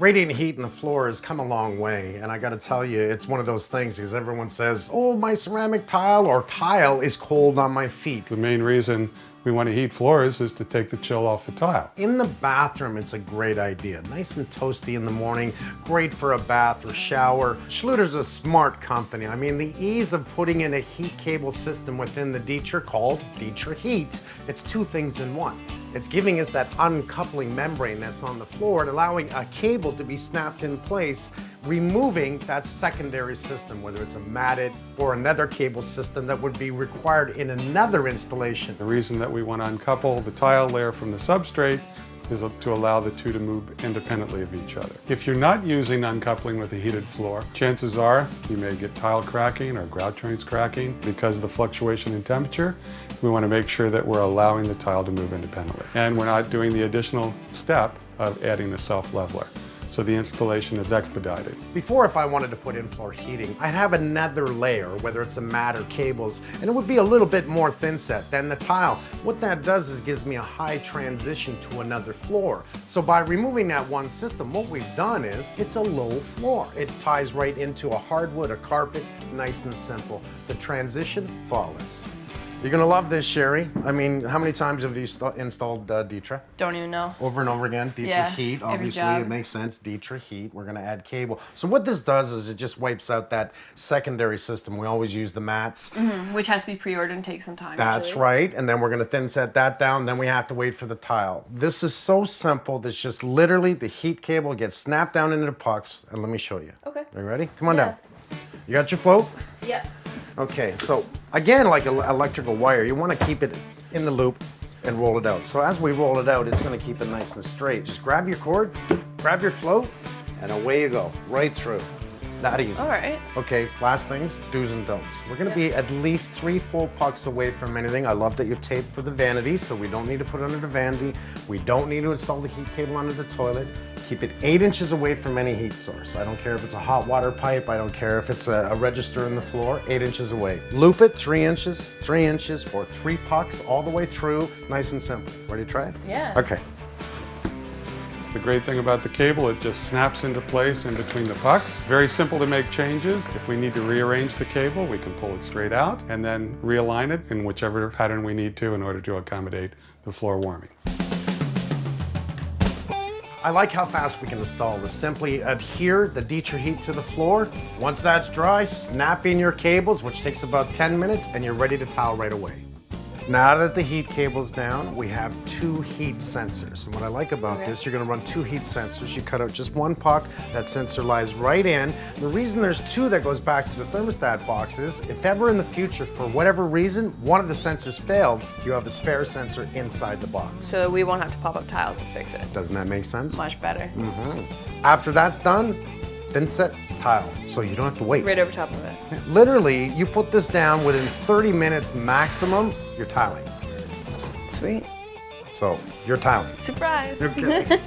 Radiant heat in the floor has come a long way, and I gotta tell you, it's one of those things because everyone says, oh, my ceramic tile or tile is cold on my feet. The main reason we want to heat floors is to take the chill off the tile. In the bathroom, it's a great idea. Nice and toasty in the morning, great for a bath or shower. Schluter's a smart company. I mean, the ease of putting in a heat cable system within the DITRA called DITRA Heat, it's two things in one. It's giving us that uncoupling membrane that's on the floor and allowing a cable to be snapped in place, removing that secondary system, whether it's a matted or another cable system that would be required in another installation. The reason that we want to uncouple the tile layer from the substrate is to allow the two to move independently of each other. If you're not using uncoupling with a heated floor, chances are you may get tile cracking or grout joints cracking because of the fluctuation in temperature. We want to make sure that we're allowing the tile to move independently. And we're not doing the additional step of adding the self-leveler. So the installation is expedited. Before, if I wanted to put in-floor heating, I'd have another layer, whether it's a mat or cables, and it would be a little bit more thin set than the tile. What that does is gives me a high transition to another floor. So by removing that one system, what we've done is it's a low floor. It ties right into a hardwood, a carpet, nice and simple. The transition flawless. You're gonna love this, Sherry. I mean, how many times have you installed DITRA? Don't even know. Over and over again. DITRA Yeah, Heat, every obviously, job. it makes sense. DITRA Heat, we're gonna add cable. So what this does is it just wipes out that secondary system. We always use the mats. Which has to be pre-ordered and take some time. That's usually. right, and then we're gonna thin set that down, then we have to wait for the tile. This is so simple, this just literally, the heat cable gets snapped down into the pucks, and let me show you. Okay. Are you ready? Come on Yeah. down. You got your float? Yeah. Okay, so again, like electrical wire, you want to keep it in the loop and roll it out. So as we roll it out, it's going to keep it nice and straight. Just grab your cord, grab your float, and away you go, right through. That easy. All right. Okay, last things, do's and don'ts. We're going to be at least 3 full pucks away from anything. I love that you taped for the vanity, so we don't need to put it under the vanity. We don't need to install the heat cable under the toilet. Keep it 8 inches away from any heat source. I don't care if it's a hot water pipe. I don't care if it's a register in the floor, 8 inches away. Loop it 3 inches, or 3 pucks all the way through. Nice and simple. Ready to try it? Yeah. Okay. The great thing about the cable, it just snaps into place in between the pucks. It's very simple to make changes. If we need to rearrange the cable, we can pull it straight out and then realign it in whichever pattern we need to in order to accommodate the floor warming. I like how fast we can install this. Simply adhere the DITRA Heat to the floor. Once that's dry, snap in your cables, which takes about 10 minutes, and you're ready to tile right away. Now that the heat cable's down, we have 2 heat sensors. And what I like about this, you're gonna run 2 heat sensors. You cut out just 1 puck, that sensor lies right in. The reason there's 2 that goes back to the thermostat box is, if ever in the future, for whatever reason, one of the sensors failed, you have a spare sensor inside the box. So we won't have to pop up tiles to fix it. Doesn't that make sense? Much better. After that's done, then set tile, so you don't have to wait. Right over top of it. Literally, you put this down within 30 minutes maximum, you're tiling. Sweet. So, you're tiling. Surprise. Okay.